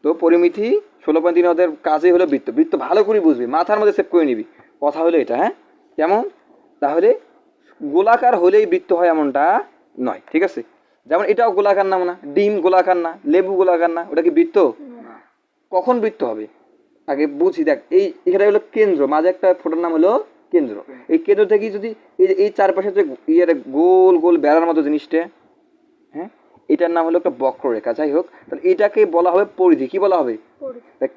তো পরিমিতি 16.3 ওদের কাজই হলো বৃত্ত। বৃত্ত ভালো করে বুঝবি, মাথার মধ্যে সেভ করে নিবি। কথা হলো এটা, হ্যাঁ কেমন? তাহলে গোলাকার হলেই বৃত্ত হয় এমনটা নয়, ঠিক আছে? যেমন এটাও গোলাকার নাম না, ডিম গোলাকার না, লেবু গোলাকার না, ওটা কি বৃত্ত? কখন বৃত্ত হবে আগে বুঝি। দেখ এই এখানে হলো কেন্দ্র, মাঝে একটা ফোটার নাম হলো কেন্দ্র। এই কেন্দ্র থেকে যদি এই চারপাশে যে ইয়ের গোল গোল বেড়ার মতো জিনিসটা, হ্যাঁ এটার নাম হলো একটা বক্ররেখা। যাই হোক, তাহলে এটাকে বলা হবে পরিধি। কি বলা হবে?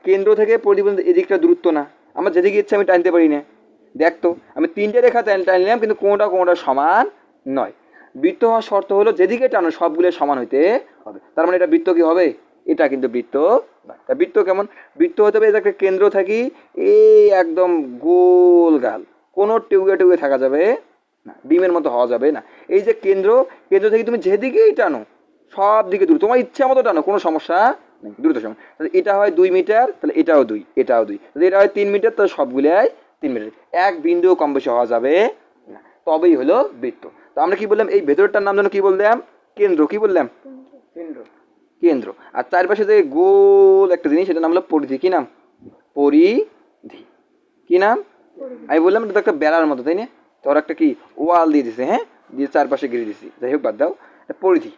কেন্দ্র থেকে পরিধি পর্যন্ত এদিকটা দূরত্ব না, আমার যেদিকে ইচ্ছে আমি টানতে পারি না। দেখ তো আমি 3টে রেখা টানলাম, কিন্তু কোনোটা সমান নয়। বৃত্ত হওয়ার শর্ত হলো যেদিকে টানো সবগুলো সমান হইতে হবে। তার মানে এটা বৃত্ত কি হবে? এটা কিন্তু বৃত্ত না। বৃত্ত কেমন? বৃত্ত হতে হবে এটাকে কেন্দ্র থাকি এই একদম গোল গাল, কোনো টিউবে থাকা যাবে না, ডিমের মতো হওয়া যাবে না। এই যে কেন্দ্র, কেন্দ্র থেকে তুমি যেদিকেই টানো সব দিকে দূর, তোমার ইচ্ছা মতো টানো, কোনো সমস্যা নেই, দ্রুত সময়। তাহলে এটা হয় 2 মিটার, তাহলে এটাও 2, এটাও 2। তাহলে এটা হয় 3 মিটার, তাহলে সবগুলাই 3 মিটার। এক বিন্দুও কম বেশি হওয়া যাবে না, তবেই হলো বৃত্ত। তো আমরা কি বললাম? এই ভেতরটার নাম যেন কি বললাম? কেন্দ্র। কি বললাম? কেন্দ্র, কেন্দ্র। আর চারপাশে যে গোল একটা জিনিস, সেটার নাম হলো পরিধি। কি নাম? পরিধি। কি নাম? আমি বললাম এটা তো একটা বেড়ার মতো, তাই না? তোর একটা কি ওয়াল দিয়ে দিছে, হ্যাঁ, দিয়ে চারপাশে ঘিরে দিছি। যাই হোক, বাদ দাও, পরিধি।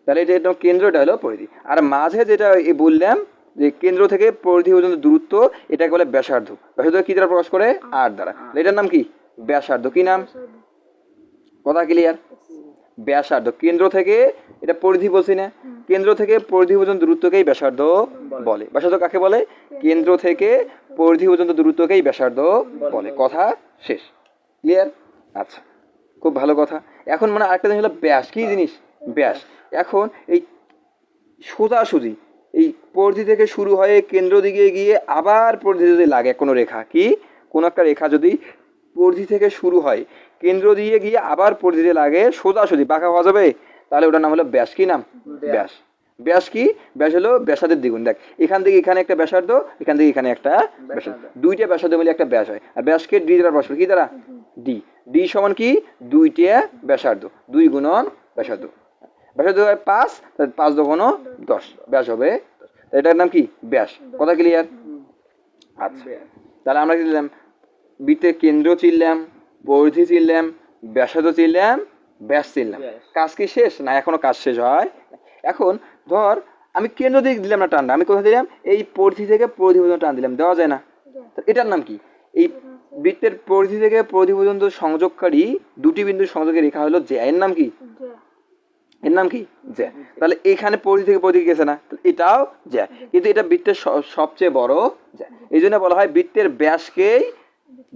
তাহলে এটা একদম কেন্দ্রটা হলো পরিধি। আর মাঝে যেটা বললাম যে কেন্দ্র থেকে পরিধি পর্যন্ত দূরত্ব, এটাকে বলে ব্যাসার্ধ। ব্যাসার্ধ কি দ্বারা প্রকাশ করে? আর দ্বারা। এটার নাম কি? ব্যাসার্ধ। কি নাম? কথা ক্লিয়ার? ব্যাসার্ধ। কেন্দ্র থেকে, এটা পরিধি বলছি না, কেন্দ্র থেকে পরিধি পর্যন্ত দূরত্বকেই ব্যাসার্ধ বলে। ব্যাসার্ধ কাকে বলে? কেন্দ্র থেকে পরিধি পর্যন্ত দূরত্বকেই ব্যাসার্ধ বলে। কথা শেষ। ক্লিয়ার? আচ্ছা, খুব ভালো কথা। এখন মানে আরেকটা জিনিস হলো ব্যাস। কি জিনিস? ব্যাস। এখন এই সোজাসুজি এই পরিধি থেকে শুরু হয়ে কেন্দ্র দিকে গিয়ে আবার পরিধি যদি লাগে কোনো রেখা, কি কোনো একটা রেখা যদি পরিধি থেকে শুরু হয় কেন্দ্র দিয়ে গিয়ে আবার পরিধিতে লাগে, সোজাসুজি বাঁকা হওয়া যাবে, তাহলে ওটার নাম হলো ব্যাস। কি নাম? ব্যাস। ব্যাস কি? ব্যাস হলো ব্যাসার্ধের দ্বিগুণ। দেখ এখান থেকে এখানে একটা ব্যাসার্ধ, এখান থেকে এখানে একটা ব্যাসার্ধ, দুইটা ব্যাসার্ধ মিলে একটা ব্যাস হয়। আর ব্যাসকে ডি দ্বারা প্রকাশ করে। কি দ্বারা? ডি। ডি সমান কি? দুইটা ব্যাসার্ধ, 2 গুণন ব্যাসার্ধ। ব্যাসার্ধ হয় 5, 5 দুগুণ 10, ব্যাস হবে। এটার নাম কি? ব্যাস। কথা ক্লিয়ার? আচ্ছা, তাহলে আমরা কি দিলাম? বৃত্তের কেন্দ্র চিনলাম, পরিধি চিনলাম, ব্যাসার্ধ চিনলাম, ব্যাস চিনলাম। কাজ কি শেষ? না, এখনো কাজ শেষ হয়। এখন ধর আমি কেন্দ্র দিকে দিলাম না টানটা, আমি কোথায় দিলাম? এই পরিধি থেকে পরিধি পর্যন্ত টান দিলাম, দেওয়া যায় না? এটার নাম কি? এই বৃত্তের পরিধি থেকে পরিধি পর্যন্ত সংযোগকারী দুটি বিন্দুর সংযোগের রেখা হলো জ্যা। এর নাম কি? এর নাম কি? জ্যা। তাহলে এখানে পরিধি থেকে পরিধি গেছে না, এটাও জ্যা, কিন্তু এটা বৃত্তের সবচেয়ে বড় জ্যা। এই জন্য বলা হয় বৃত্তের ব্যাসকেই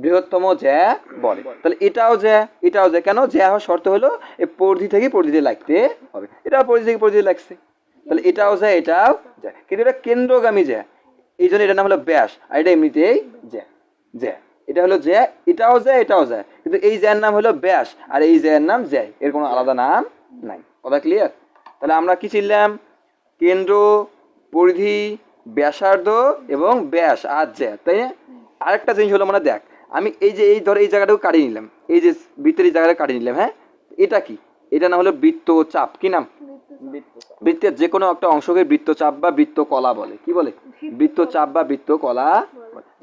বৃহত্তম জ্যা বলে। তাহলে এটাও জ্যা, এটাও জ্যা। কেন? জ্যা হওয়ার শর্ত হলো এই পরিধি থেকে পরিধিতে লাগতে হবে। এটাও পরিধি থেকে পরিধিতে লাগছে, তাহলে এটাও জ্যা, এটাও জ্যা, কিন্তু এটা কেন্দ্রগামী জ্যা। এই জন্য এটার নাম হলো ব্যাস, আর এটা এমনিতেই জ্যা। জ্যা, এটা হলো জ্যা, এটাও জ্যা, এটাও জ্যা, কিন্তু এই জ্যার নাম হলো ব্যাস, আর এই জ্যার নাম জ্যা। এর কোনো আলাদা নাম নাই। কথা ক্লিয়ার? তাহলে আমরা কি চিনলাম? কেন্দ্র, পরিধি, ব্যাসার্ধ এবং ব্যাস আর জ্যা, তাই না? আরেকটা জিনিস হলো মানে দেখ, আমি এই যে এই ধরো এই জায়গাটাও কাটিয়ে নিলাম, এই যে বৃত্তের এই জায়গাটা কাটিয়ে নিলাম, হ্যাঁ, এটা কি? এটা না হলো বৃত্তচাপ। কি নাম? বৃত্তের যে কোনো একটা অংশকে বৃত্তচাপ বা বৃত্তকলা বলে। কি বলে? বৃত্তচাপ বা বৃত্তকলা,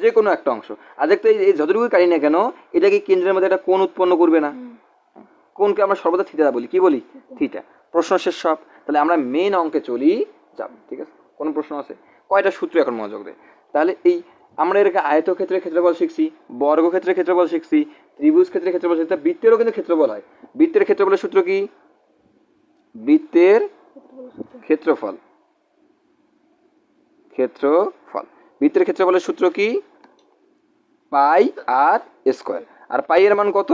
যে কোনো একটা অংশ। আর দেখতে এই যতটুকু কাটি না কেন, এটা কি কেন্দ্রের মধ্যে একটা কোণ উৎপন্ন করবে না? কোণকে আমরা সর্বদা থিটা বলি। কি বলি? থিটা। প্রশ্ন শেষ সব। তাহলে আমরা মেন অঙ্কে চলি যাব, ঠিক আছে? কোনো প্রশ্ন আছে? কয়টা সূত্র এখন মনোযোগ দেয়। তাহলে এই আমরা এটাকে আয়তক্ষেত্রের ক্ষেত্রফল শিখছি, বর্গক্ষেত্রের ক্ষেত্রফল শিখছি, ত্রিভুজ ক্ষেত্রের ক্ষেত্রফল শিখছি, বৃত্তেরও কিন্তু ক্ষেত্রফল হয়। বৃত্তের ক্ষেত্রফলের সূত্র কি? বৃত্তের ক্ষেত্রফল, ক্ষেত্রফল, বৃত্তের ক্ষেত্রফলের সূত্র কি? পাই আর স্কোয়ার। আর পাই এর মান কত?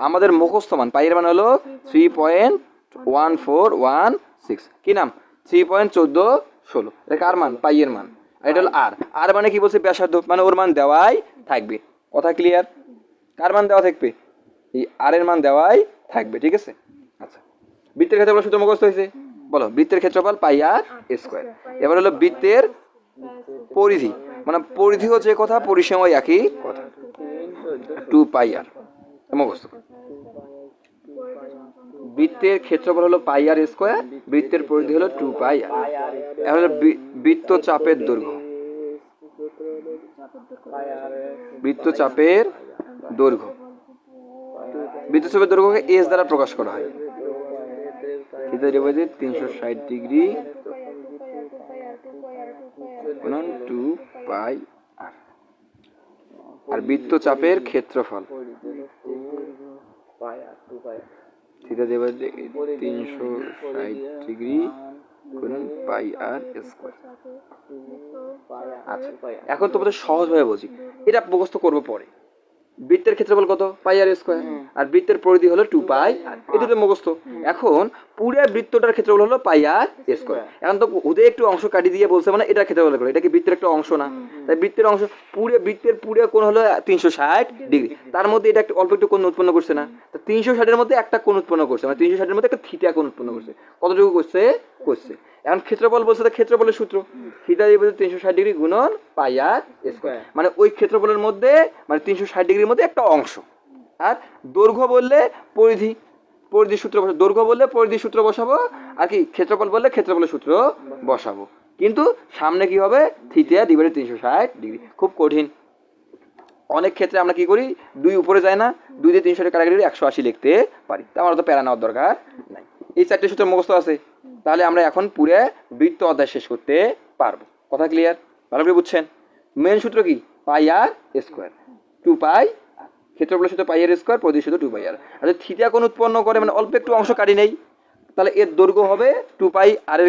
আমাদের মুখস্থ মান। পাই এর মান হলো 3.1416। কি নাম? 3.1416। এটা কার মান? পাই এর মান। আর এটা হলো আর। আর মানে কি বলছে? ব্যাসার্ধ, মানে ওর মান দেওয়াই থাকবে। কথা ক্লিয়ার? কার মান দেওয়া থাকবে? এই আর এর মান দেওয়াই থাকবে, ঠিক আছে? আচ্ছা, বৃত্তের ক্ষেত্রফল সূত্র মুখস্থ হয়েছে? বলো, বৃত্তের ক্ষেত্রফল পাই আর স্কোয়ার। এবার হলো বৃত্তের পরিধি, মানে পরিধিও যে কথা, পরিসীমাও একই কথা, 2 পাই আর। মুখস্থ বৃত্তের ক্ষেত্রফল হলো পাই আর স্কোয়ার, বৃত্তের পরিধি হলো 2 পাই আর। এখন হলো বৃত্তচাপের দৈর্ঘ্য, বৃত্তচাপের দৈর্ঘ্য, বৃত্তচাপের দৈর্ঘ্যকে এস দ্বারা প্রকাশ করা হয়। থিটা ডিভাইডেড 360 ডিগ্রি গুণন 2 পাই আর। আর বৃত্তচাপের ক্ষেত্রফল থিটা ডিভাইডেড 360 ডিগ্রি গুণন পাই আর স্কয়ার। আচ্ছা, এখন তোমাদের সহজভাবে বলছি, এটা মুখস্থ করবো পরে। বৃত্তের ক্ষেত্রফল কত? পাই আর স্কয়ার, আর বৃত্তের পরিধি হলো 2 পাই আর। এই দুটো মুখস্থ। এখন পুরো বৃত্তটার ক্ষেত্রফল হলো পাই আর স্কয়ার। এখন তো ওদের একটু অংশ কাটি দিয়ে বলছে মানে এটা ক্ষেত্রফল করে, এটা কি বৃত্তের একটা অংশ না? তাই বৃত্তের অংশ বৃত্তের পুরো কোণ হলো 360 ডিগ্রি, তার মধ্যে এটা একটা অল্প একটু কোণ উৎপন্ন করছে না? তো 360 এর মধ্যে একটা কোণ উৎপন্ন করছে, মানে 360 এর মধ্যে একটা থিটা কোণ উৎপন্ন করছে। কতটুকু করছে? এখন ক্ষেত্রফল বলছে, তো ক্ষেত্রফলের সূত্র থিটা ডিভাইডেড 360 ডিগ্রি গুণন পাই আর স্কয়ার, মানে ওই ক্ষেত্রফলের মধ্যে মানে 360 ডিগ্রির মধ্যে একটা অংশ। আর দৈর্ঘ্য বললে পরিধি, পরিধির সূত্র বসাবো। দৈর্ঘ্য বললে পরিধির সূত্র বসাবো, আর কি ক্ষেত্রফল বললে ক্ষেত্রফলের সূত্র বসাবো। কিন্তু সামনে কি হবে? Theta divided 360 degree. খুব কঠিন। অনেক ক্ষেত্রে আমরা কি করি, 2 উপরে যায় না, 2 দিয়ে 360 কাটাকাটি 180 লিখতে পারি। তা আমার তো প্যারা নেওয়ার দরকার নাই। এই 4টে সূত্র মুখস্থ আছে, তাহলে আমরা এখন পুরো বৃত্ত অধ্যায় শেষ করতে পারবো। কথা ক্লিয়ার? ভালো করে বুঝছেন? মেন সূত্র কি? পাই আর স্কয়ার, 2 পাই। ক্ষেত্রফলের সূত্র পাই আর স্কয়ার, পরিধির সূত্র 2 পাই আর। আর যদি থিটা কোণ উৎপন্ন করে, মানে অল্প একটু অংশ কাটি নেই, তাহলে এর দৈর্ঘ্য হবে 2 পাই আর এর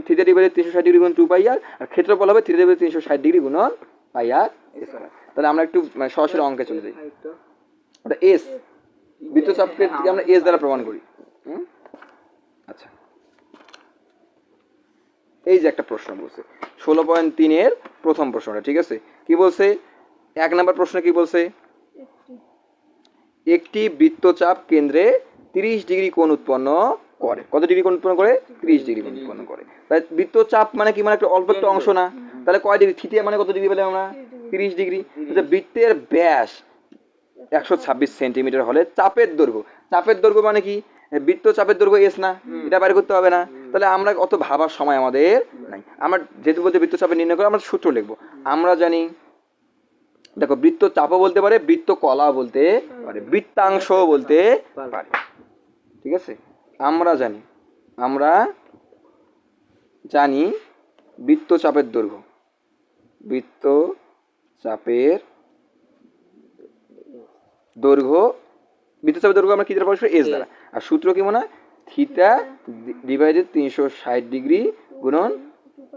থিটা ডিভাইডেড 360 ডিগ্রি গুণ 2 পাই আর, আর ক্ষেত্রফল হবে থিটা ডিভাইডেড 360 ডিগ্রি গুণন পাই আর স্কয়ার। তাহলে আমরা একটু সরাসরি অঙ্কে চলে যাই। ওটা এস, বৃত্তচাপকে আমরা এস দ্বারা প্রমাণ করি। আচ্ছা, এই যে একটা প্রশ্ন বলছে 16.3 এর প্রথম প্রশ্নটা, ঠিক আছে? কি বলছে? 1 নম্বর প্রশ্ন কি বলছে? একটি বৃত্তচাপ কেন্দ্রে 30 ডিগ্রি কোণ উৎপন্ন করে। কত ডিগ্রি কোণ উৎপন্ন করে? 30 ডিগ্রি কোণ উৎপন্ন করে। তাই বৃত্তচাপ মানে কি? মানে একটা অল্প একটা অংশ না? তাহলে কয় ডিগ্রি? থিটা মানে কত ডিগ্রি পেলাম আমরা? 30 ডিগ্রি। বৃত্তের ব্যাস 126 সেন্টিমিটার হলে চাপের দৈর্ঘ্য, চাপের দৈর্ঘ্য মানে কি? বৃত্তচাপের দৈর্ঘ্য এস না? এটা বাইর করতে হবে না? তাহলে আমরা অত ভাবার সময় আমাদের নাই। আমরা যেহেতু বলতে বৃত্তচাপের নির্ণয় করে, আমরা সূত্র লিখবো। আমরা জানি, দেখো, বৃত্তচাপও বলতে পারে, বৃত্ত কলা বলতে পারে, বৃত্তাংশ বলতে পারে, ঠিক আছে? আমরা জানি বৃত্তচাপের দৈর্ঘ্য, বৃত্তচাপের দৈর্ঘ্য আমরা কি দ্বারা প্রকাশ করি? এস দ্বারা। আর সূত্র কি মনে হয়? থিটা ডিভাইডেড 360 ডিগ্রি গুণন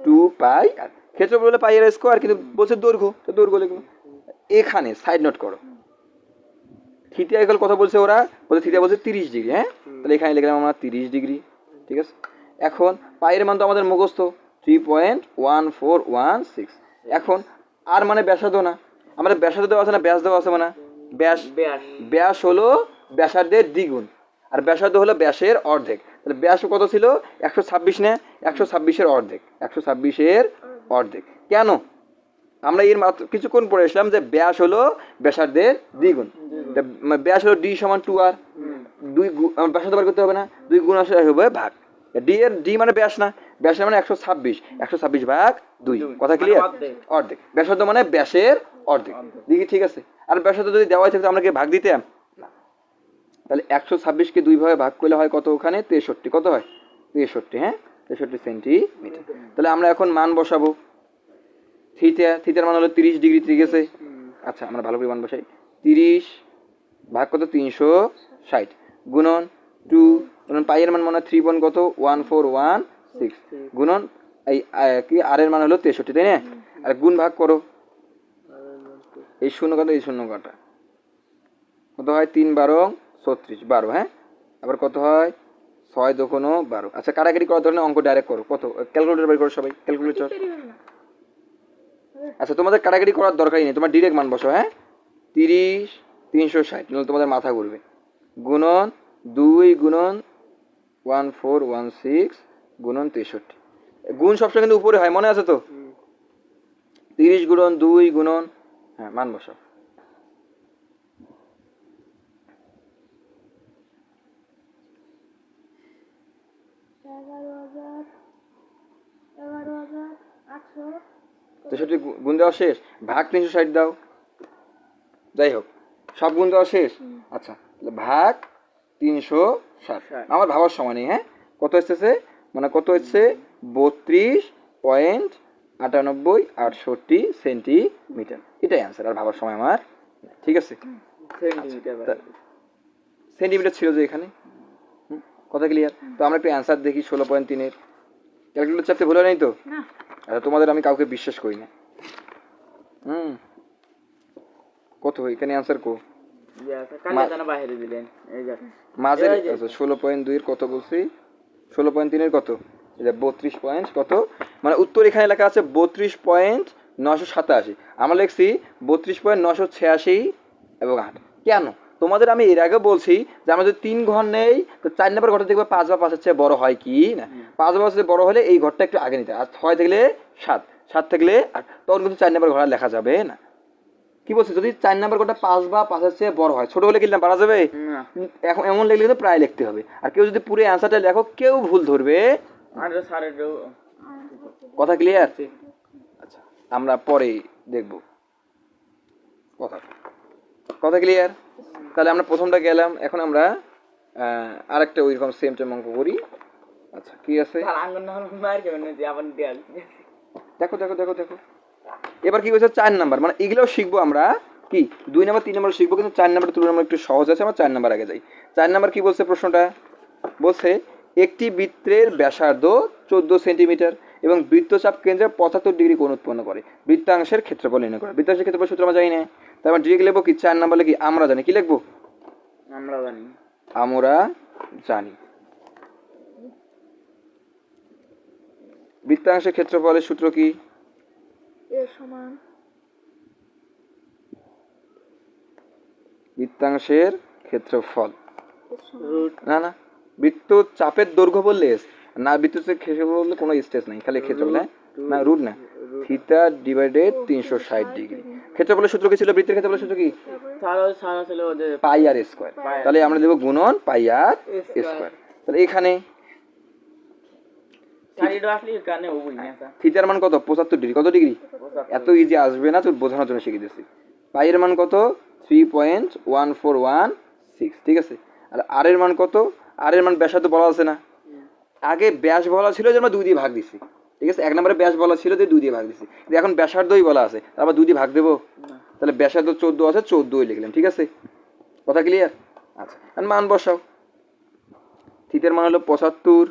2 পাই আর। ক্ষেত্রফল বলে পাই আর স্কয়ার, কিন্তু বলছে দৈর্ঘ্য, তো দৈর্ঘ্য লিখবো। এখানে সাইড নোট করো, থিটা ইকুয়াল কথা বলছে ওরা, বলছে থিটা বলছে 30 ডিগ্রি। হ্যাঁ, তাহলে এখানে লিখলাম আমরা 30 ডিগ্রি, ঠিক আছে? এখন পাইয়ের মান তো আমাদের মুখস্থ 3.1416। এখন আর মানে ব্যাসার্ধ না, আমাদের ব্যাসার্ধ দেওয়া আছে না, ব্যাস দেওয়া আছে, মানে ব্যাস হলো ব্যাসার্ধের দ্বিগুণ, আর ব্যাসার্ধ হলো ব্যাসের অর্ধেক। তাহলে ব্যাস কত ছিল? 126 না? 126-এর অর্ধেক, 126-এর অর্ধেক। কেন? আমরা এর মাত্র কিছুক্ষণ পরে এসলাম যে ব্যাস হলো ব্যাসার্ধের দ্বিগুণ। ব্যাস হলো ডি সমান 2r, 2 ব্যাসার্ধ বার করতে হবে না, 2 গুণ আসলে হবে ভাগ। ডি মানে ব্যাস না? ব্যাস মানে 126 ভাগ 2। কথা ক্লিয়ার? অর্ধেক। ব্যাসার্ধ মানে ব্যাসের অর্ধেক। দেখি, ঠিক আছে? আর ব্যাসার্ধ যদি দেওয়া থাকতো আমরা কি ভাগ দিতাম না? তাহলে 126-কে 2 ভাগে ভাগ করলে হয় কত? ওখানে 63। কত হয়? 63। হ্যাঁ, 63 সেন্টিমিটার। তাহলে আমরা এখন মান বসাবো। থিটার মান হলো 30 ডিগ্রি, ঠিক আছে? আচ্ছা, আমরা ভালো করে মান বসাই। 30 ভাগ কত? 360 গুণন 2 গুণন পাইয়ের মান মনে হয় 3.1416 গুণন এই কি আর এর মান হলো 63, তাই না? আর গুণ ভাগ করো, এই শূন্য কাটা এই শূন্য কাটা, কত হয়? 3 12 36, 12। হ্যাঁ, আবার কত হয়? 6 2 12। আচ্ছা, কাটাকাটি করার ধরনের অঙ্ক ডাইরেক্ট করো। কত? ক্যালকুলেটর বের করো সবাই, ক্যালকুলেটর। আচ্ছা, তোমাদের কাটাকাটি করার দরকারই নেই, তোমার ডিরেক্ট মান বসো। হ্যাঁ, 30 360, নাহলে তোমাদের মাথা ঘুরবে। গুণন 2 গুণন 1416 গুণন 63। গুণ সবসময় কিন্তু উপরে হয়, মনে আছে তো? 30 গুণন 2 গুণন, হ্যাঁ, মান বসাও। 63 গুণ দেওয়া শেষ, ভাগ 360 দাও। যাই হোক, সব গুণ দেওয়া শেষ। আচ্ছা, তাহলে ভাগ 360, আমার ভাবার সময় নেই। হ্যাঁ, কত এসেছে, মানে কত হচ্ছে 32.9868 সেন্টিমিটার, এটাই অ্যান্সার। আর ভাবার সময় আমার, ঠিক আছে। সেন্টিমিটার ছিল যে এখানে, কথা ক্লিয়ার? তো আমরা একটু অ্যান্সার দেখি 16.3-এর। ক্যালকুলেটর চাপতে ভুলে নেই তো? আচ্ছা, তোমাদের আমি কাউকে বিশ্বাস করি না। কত এখানে অ্যান্সার কো মাঝে 16.2-এর কত বলছি, 16.3-এর কত, 32 পয়েন্ট কত, মানে উত্তর এখানে লেখা আছে 32.987। আমরা লিখছি 32.986 এবং 8। কেন? তোমাদের আমি এর আগে বলছি যে আমরা যদি 3 ঘর নেই তো 4 নম্বর ঘরটা দেখবে 5 বা 5-এর চেয়ে বড় হয় কি না। 5 বা 5-এর চেয়ে বড় হলে এই ঘরটা একটু আগে নিতে, আর 6 থাকলে 7, 7 থাকলে 8, তখন কিন্তু 4 নম্বর ঘর আর লেখা যাবে না। কি বলছি, যদি 4 নম্বর ঘরটা 5 বা 5-এর চেয়ে বড় হয়, ছোট হলে কি না পারা যাবে? এখন এমন লিখলে কিন্তু প্রায় লিখতে হবে। আর কেউ যদি পুরো অ্যান্সারটা লেখো, কেউ ভুল ধরবে। কথা ক্লিয়ার? আচ্ছা, আমরা পরে দেখব কথা ক্লিয়ার? তাহলে আমরা প্রথমটা গেলাম, এখন আমরা আরেকটা ওইরকম সেম টাইম অঙ্ক করি। আচ্ছা, কি আছে দেখো দেখো দেখো দেখো, এবার কি করছে 4 নাম্বার, মানে এগুলোও শিখবো আমরা, কি 2 নাম্বার 3 নাম্বার শিখবো, কিন্তু 4 নাম্বার তুলনামূলক একটু সহজ আছে। আমরা 4 নাম্বার আগে যাই। 4 নাম্বার কি বলছে প্রশ্নটা, বলছে একটি বৃত্তের ব্যাসার্ধ 14 সেন্টিমিটার এবং বৃত্তচাপ কেন্দ্রে 75 ডিগ্রি কোণ উৎপন্ন করে, বৃত্তাংশের ক্ষেত্রফল নির্ণয় করে। বৃত্তাংশের ক্ষেত্রফল সূত্র আমরা জানি না, তারপর ডিরেক্ট লিখবো কি 4 নাম্বার লিখি আমরা জানি, কি লিখবো আমরা জানি। বৃত্তাংশের ক্ষেত্রফলের সূত্র কি, বৃত্তাংশের ক্ষেত্রফল না না বৃত্ত চাপের দৈর্ঘ্য বললে না, বৃত্তের ক্ষেত্রফল বললে কোনো স্টেজ নাই, খালি ক্ষেত্রফল। হ্যাঁ না, রুট না, থিটা ডিভাইডেড 360 ডিগ্রি। ক্ষেত্রফলের সূত্র কি ছিল, বৃত্তের ক্ষেত্রফলের সূত্র কি পাই আর স্কয়ার। তাহলে আমরা দেব গুণন পাই আর স্কয়ার। তাহলে এখানে থিটার মান কত 75 ডিগ্রি, কত ডিগ্রি, এত ইজি আসবে না, তো বোঝানোর জন্য শিখে দিচ্ছি। পাই এর মান কত 3.1416, ঠিক আছে। আর আর এর মান কত, আর এর মান ব্যাসার্ধ বলা আছে না, আগে ব্যাস বলা ছিল যে আমরা 2 দিয়ে ভাগ দিচ্ছি, ঠিক আছে। 1 নম্বরে ব্যাস বলা ছিল যে 2 দিয়ে ভাগ দিচ্ছি, কিন্তু এখন ব্যাসার্ধই বলা আছে, আবার 2 দিয়ে ভাগ দেবো, তাহলে ব্যাসার্ধ 14 আছে, 14ই লিখলাম, ঠিক আছে। কথা ক্লিয়ার? আচ্ছা, মান বসাও। থিটার মান হলো 75,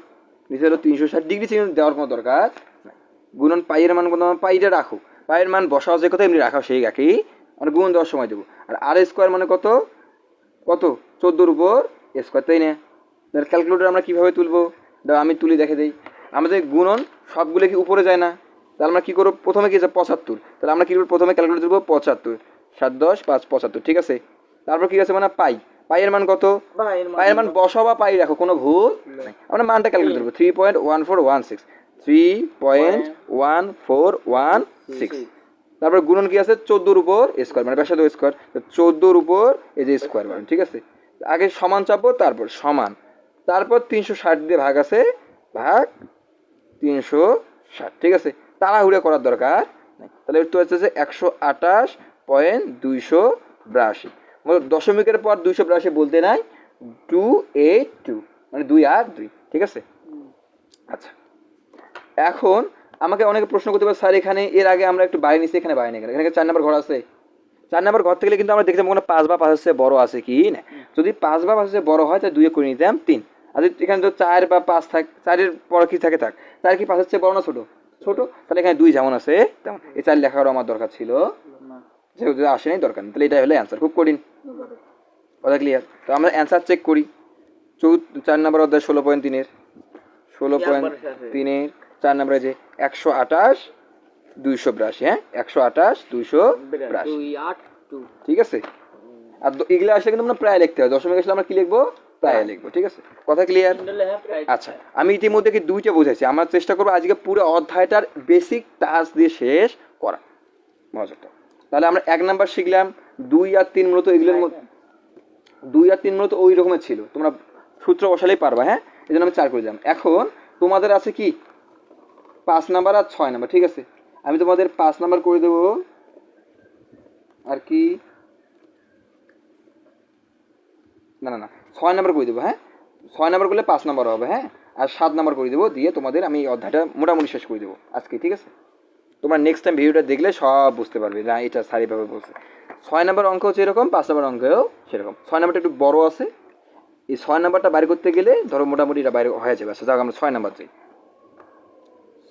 নিচে হলো 360 ডিগ্রি, ছিল দেওয়ার কোনো দরকার নাই। গুণন পাইয়ের মান কত, পাইটা রাখো, পাইয়ের মান বসাও যে কথা এমনি রাখাও সেই একই, মানে গুণ দেওয়ার সময় দেবো। আর আর স্কোয়ার মানে কত, কত 14-র উপর স্কোয়ার, তাই না? তাহলে ক্যালকুলেটর আমরা কীভাবে তুলবো, দাও আমি তুলি দেখে দিই। আমাদের গুণন সবগুলো কি উপরে যায় না, তাহলে আমরা কী করবো, প্রথমে কি আছে 75, তাহলে আমরা কী করবো, প্রথমে ক্যালকুলেটর তুলবো 75, 7 10 5 75, ঠিক আছে। তারপর কি আছে মানে পাই, পাইয়ের মান কত, পাইয়ের মান বসাও বা পাই রাখো, কোনো ভুল নেই। আমরা মানটা ক্যালকুলেট করবো 3.1416, 3.1416। তারপর গুণন কি আছে 14-র উপর স্কোয়ার, মানে ব্যাসার্ধ স্কোয়ার, 14-র উপর এই যে স্কোয়ার মানে, ঠিক আছে। আগে সমান চাপবো, তারপর সমান, তারপর 360 দিয়ে ভাগ আছে, ভাগ 360, ঠিক আছে। তাড়াহুড়া করার দরকার নেই। তাহলে উত্তর হচ্ছে যে 128.282, দশমিকের পর 282 বলতে নাই, 282 মানে 2 আর 2, ঠিক আছে। আচ্ছা, এখন আমাকে অনেকে প্রশ্ন করতে পারে, স্যার এখানে এর আগে আমরা একটু বাইরে নিচ্ছি, এখানে বাইরে নিয়ে গেলে এখানে 4 নম্বর ঘর আছে, 4 নম্বর ঘর থেকে কিন্তু আমরা দেখতে পাবো 5 বা 5-এর চেয়ে বড় আছে কি না। যদি 5 বা 5-এর চেয়ে বড় হয় তাহলে 2 করে নিতাম 3, আর যদি এখানে তো 4 বা 5 থাকে, 4-এর পর কি থাকে থাক, 4 কি 5-এর চেয়ে বড় না ছোট, ছোট, তাহলে এখানে 2 যেমন আছে তেমন, এই 4 লেখারও আমার দরকার ছিল, যেহেতু আসেনি দরকার নেই। তাহলে এটাই হলো অ্যান্সার, খুব কঠিন, কথা ক্লিয়ার? তো আমরা অ্যান্সার চেক করি। 4 নম্বর অধ্যায় 16.3-এর 16.3-এর 4 নম্বরে যে 128.282, হ্যাঁ 128.282, ঠিক আছে। আর এগুলো আসলে কিন্তু আমরা প্রায় লিখতে হয়, দশমিক আসলে আমরা কি লিখবো, প্রায় লিখবো, ঠিক আছে। কথা ক্লিয়ার? আচ্ছা, আমি ইতিমধ্যে কি 2টা বোঝাইছি, আমার চেষ্টা করবো আজকে পুরো অধ্যায়টার বেসিক টাচ দিয়ে শেষ করা মজাটা। তাহলে আমরা 1 নাম্বার শিখলাম, 2 আর 3 মূলত এগুলোর মধ্যে 2 আর 3 মূলত ওই রকমের ছিল, তোমরা সূত্র বসালেই পারবা, হ্যাঁ, এই জন্য আমি 4 করে দিলাম। এখন তোমাদের আছে কি 5 নাম্বার আর 6 নাম্বার, ঠিক আছে। আমি তোমাদের 5 নাম্বার করে দেবো, আর কি না না না 6 নাম্বার করে দেবো, হ্যাঁ 6 নাম্বার করলে 5 নাম্বার হবে, হ্যাঁ আর 7 নাম্বার করে দেবো, দিয়ে তোমাদের আমি এই অধ্যায়টা মোটামুটি শেষ করে দেবো আজকে, ঠিক আছে। তোমরা নেক্সট টাইম ভিডিওটা দেখলে সব বুঝতে পারবে না এটা সারিভাবে বলছে। 6 নাম্বার অঙ্ক হচ্ছে এরকম, 5 নাম্বার অঙ্কেও সেরকম। 6 নাম্বারটা একটু বড় আছে, এই 6 নাম্বারটা বাইরে করতে গেলে ধরো মোটামুটি এটা বাইরে হয়ে যাবে। আচ্ছা যাক আমরা 6 নাম্বার যাই।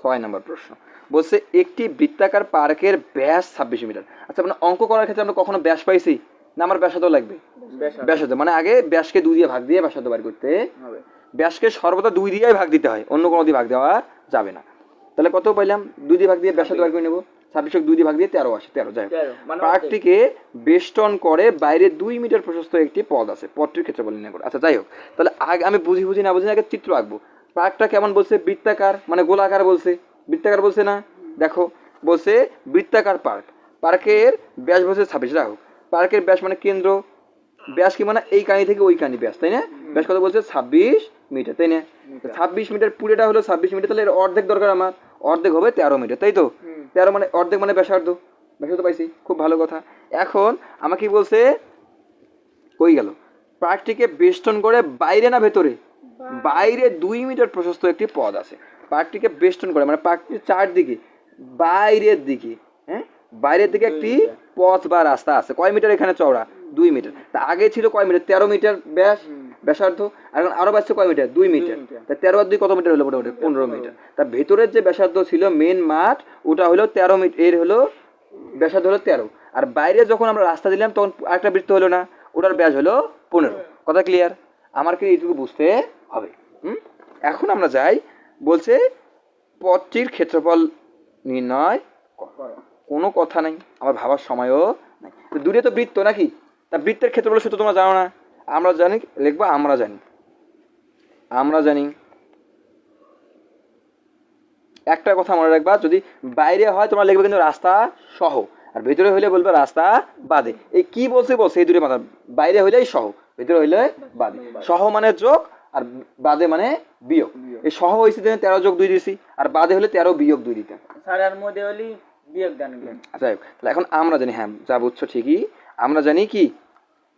6 নাম্বার প্রশ্ন বলছে একটি বৃত্তাকার পার্কের ব্যাস 26 মিটার। আচ্ছা মানে অঙ্ক করার ক্ষেত্রে আমরা কখনো ব্যাস পাইছি না, আমার ব্যাসার্ধ লাগবে, ব্যাসার্ধ মানে আগে ব্যাসকে 2 দিয়ে ভাগ দিয়ে ব্যাসার্ধ বাইর করতে হবে। ব্যাসকে সর্বদা 2 দিয়েই ভাগ দিতে হয়, অন্য কোনো দিয়ে ভাগ দেওয়া যাবে না। তাহলে কত পাইলাম, 2 দিয়ে ভাগ দিয়ে ব্যাসার্ধ বাইর করে নেবো। 26 2 দিয়ে ভাগ দিয়ে 13 আসে, 13 যাই। পার্কটিকে বেষ্টন করে বাইরে 2 মিটার প্রশস্ত একটি পথ আছে, পথটির ক্ষেত্রফল নির্ণয় করো। আচ্ছা যাই হোক, তাহলে আগে আমি বুঝি না আগে চিত্র আঁকবো। পার্কটা কেমন বলছে, বৃত্তাকার মানে গোলাকার বলছে, বৃত্তাকার বলছে না, দেখো বলছে বৃত্তাকার পার্ক, পার্কের ব্যাস বলছে 26, রাখো পার্কের ব্যাস মানে কেন্দ্র, ব্যাস কি মানে এই কানি থেকে ওই কানি ব্যাস, তাই না। ব্যাস কত বলছে 26 মিটার, তাই না। 26 মিটার পুরোটা হলো 26 মিটার, তাহলে এর অর্ধেক দরকার আমার, অর্ধেক হবে 13 মিটার, তাই তো। 13 মানে অর্ধেক মানে ব্যাসার্ধ, ব্যাসার্ধ পাইছি, খুব ভালো কথা। এখন আমাকে কি বলছে, কই গেল, পার্কটিকে বেষ্টন করে বাইরে না ভেতরে, বাইরে 2 মিটার প্রশস্ত একটি পথ আছে। পার্কটিকে বেষ্টন করে মানে পার্কটির চারদিকে বাইরের দিকে, হ্যাঁ বাইরের দিকে একটি পথ বা রাস্তা আছে। কয় মিটার এখানে চওড়া, 2 মিটার। তা আগে ছিল কয় মিটার, 13 মিটার ব্যাস ব্যাসার্ধ, আর এখন আরো বাড়ছে কয় মিটার, 2 মিটার। তা 13 আর 2 কত মিটার হলো, মোটামুটি 15 মিটার। তা ভেতরের যে ব্যাসার্ধ ছিল মেন মাঠ, ওটা হলো 13 মিটার, এর হলো ব্যাসার্ধ হলো 13। আর বাইরে যখন আমরা রাস্তা দিলাম তখন আরেকটা বৃত্ত হলো না, ওটার ব্যাস হলো 15। কথা ক্লিয়ার, আমার কি এইটুকু বুঝতে হবে। এখন আমরা যাই, বলছে পথটির ক্ষেত্রফল নির্ণয় করো। কোনো কথা নাই, আমার ভাবার সময়ও নাই। দূরে তো বৃত্ত নাকি, তা বৃত্তের ক্ষেত্রফল সূত্র তোমরা জানো না, আমরা জানি, লিখবো আমরা জানি, আমরা জানি। একটা কথা মনে রাখবা, যদি বাইরে হয় তোমরা লিখবে কিন্তু রাস্তা সহ, আর ভেতরে হইলে বলবে রাস্তা বাদে। এই কি বলছে বলছে এই দুটো মাথা, বাইরে হইলেই সহ, ভেতরে হইলে বাদে। সহ মানে যোগ আর বাদে মানে বিয়োগ। এই সহ হয়েছে 13 যোগ 2 দিয়েছি, আর বাদে হলে 13 বিয়োগ 2 দিতে। স্যারের মধ্যে হলি বিয়োগ দান দিলেন। আচ্ছা তাহলে এখন আমরা জানি, হ্যাঁ যা বুঝছো ঠিকই, আমরা জানি কি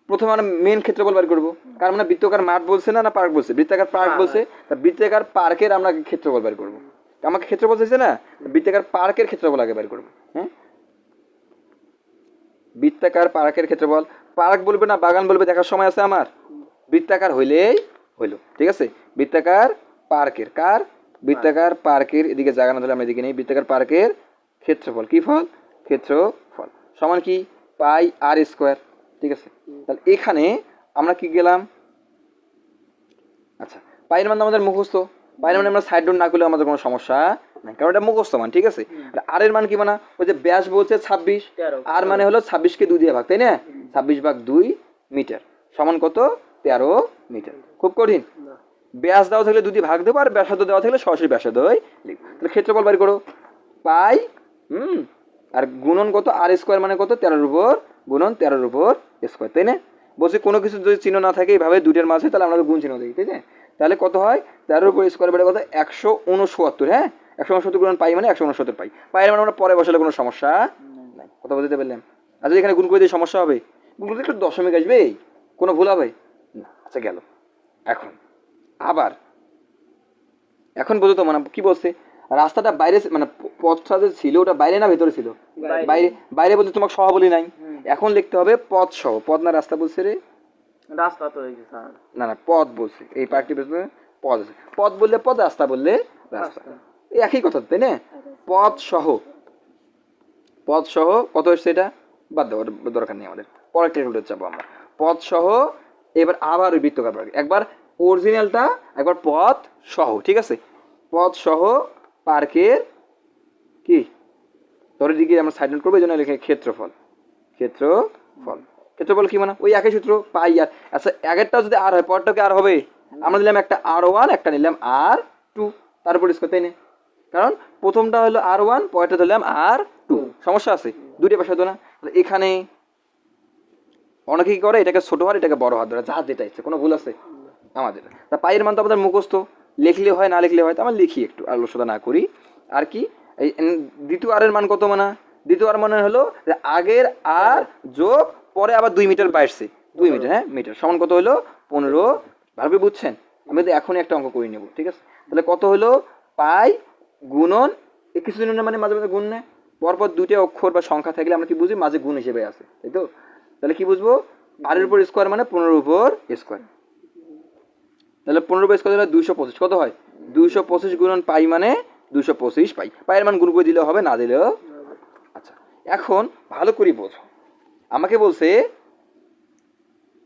প্রথমে আমরা মেন ক্ষেত্রফল বের করবো। কারণ মানে বৃত্তাকার মাঠ বলছে না, না পার্ক বলছে, বৃত্তাকার পার্ক বলছে, তা বৃত্তাকার পার্কের আমরা ক্ষেত্রফল বের করবো। আমাকে ক্ষেত্রফল চাইছে না, বৃত্তাকার পার্কের ক্ষেত্রফল আগে বের করবো। হ্যাঁ বৃত্তাকার পার্কের ক্ষেত্রফল, পার্ক বলবে না বাগান বলবে, দেখার সময় আছে আমার। বৃত্তাকার হইলেই হইলো, ঠিক আছে। বৃত্তাকার পার্কের, কার বৃত্তাকার পার্কের, এদিকে জায়গা না ধরে আমরা এদিকে নেই। বৃত্তাকার পার্কের ক্ষেত্রফল, কি ফল, ক্ষেত্রফল সমান কি পাই আর স্কোয়ার, ঠিক আছে। তাহলে এখানে আমরা কি গেলাম, আচ্ছা পাইয়ের মান আমাদের মুখস্থ, পাইয়ের মানে আমরা সাইড ডাউন না করলে আমাদের কোনো সমস্যা নাই, কারণ এটা মুখস্থ মান, ঠিক আছে। আর এর মান কি মানে ওই যে ব্যাস বলছে 26, আর মানে হলো 26কে 2 দিয়ে ভাগ, তাই না। 26 ভাগ 2 মিটার সমান কত, 13 মিটার। খুব কঠিন, ব্যাস দেওয়া থাকলে 2 দিয়ে ভাগ দেবো, আর ব্যাসার্ধ দেওয়া থাকলে সরাসরি ব্যাসার্ধই লিখবো। তাহলে ক্ষেত্রফল বের করো, পাই আর গুণন কত, আর স্কোয়ার মানে কত, 13 উপর গুণন 13 উপর স্কোয়ার, তাই না। বলছি কোনো কিছু যদি চিহ্ন না থাকে এইভাবে দুইটার মাঝে, তাহলে আমরা গুণ চিহ্ন দিই, তাই না। তাহলে কত হয়, 13 উপর স্কোয়ার বেড়ে কত, 169। হ্যাঁ 169 গুণন পাই মানে 169 পাই, পাইয়ের মানে আমরা পরে বসালে কোনো সমস্যা নাই। কথা বলতে পারলাম। আচ্ছা এখানে গুণ করে দিয়ে সমস্যা হবে, গুণ করতে একটু দশমিক আসবে, কোনো ভুল হবে না। আচ্ছা গেল, এখন আবার এখন বোঝো তো মানে কি বলছে, রাস্তাটা বাইরে মানে পথটা যে ছিল ওটা বাইরে না ভেতরে ছিল, বাইরে। বাইরে বলতে তোমাকে সহ বলি নাই, এখন লিখতে হবে পথ সহ। পথ না রাস্তা বলছে রে, রাস্তা তো হয়েছে স্যার, না না পথ বলছে, এই পার্কটি বলছে পথ আছে। পথ বললে পথ, রাস্তা বললে রাস্তা, এই একই কথা, তাই না। পথ সহ, পথ সহ কত হচ্ছে এটা বাদ দেওয়ার দরকার নেই আমাদের, পরের টেবিলটা যাবো আমরা। পথ সহ, এবার আবার ওই বৃত্তকার পার্ক, একবার অরিজিনালটা একবার পথ সহ, ঠিক আছে। পথ সহ পার্কের কি ধরে দিকে আমরা সাইড নোট করবো, এই জন্য লিখে ক্ষেত্রফল, ক্ষেত্রফল। ক্ষেত্রফল কি মানে ওই একই সূত্র, পাই আর। আচ্ছা আগেরটা যদি আর হয় পরটাকে আর হবে, আমরা দিলাম একটা R1, একটা নিলাম R2, তারপর স্কোয়ার, তাই না। কারণ প্রথমটা হলো R1, পরেরটা দিলাম R2, সমস্যা আছে, দুটো পাশে হতো না। এখানে অনেকে কি করে, এটাকে ছোট হাত এটাকে বড় হাত ধরে, যা যেটা ইচ্ছে, কোনো ভুল আছে আমাদের। তা পাইয়ের মান তো আমাদের মুখস্থ, লিখলে হয় না লিখলে হয়, তো আমরা লিখি, একটু আলোচনা না করি। আর কি এই দ্বিতীয় আর এর মান কত মানে, দ্বিতীয় আর মানে হলো যে আগের আর যোগ পরে আবার 2 মিটার বাড়ছে, 2 মিটার, হ্যাঁ মিটার সমান কত হলো 15। ভালো করে বুঝছেন? আমি তো এখনই একটা অঙ্ক করে নেব, ঠিক আছে? তাহলে কত হলো পাই গুণন কিছুদিনের মানে মাঝে মাঝে গুণ নেয়, পরপর দুইটা অক্ষর বা সংখ্যা থাকলে আমরা কি বুঝি মাঝে গুণ হিসেবে আছে, তাই তো? তাহলে কি বুঝবো, আর এর উপর স্কোয়ার মানে 15 উপর স্কোয়ার, তাহলে 15 উপর স্কোয়ার হলে 225 কত হয়, 225 গুণন পাই মানে 225 পাই, পায়ের মান গুণ করে দিলেও হবে, না দিলেও। আচ্ছা এখন ভালো করে বোঝো, আমাকে বলছে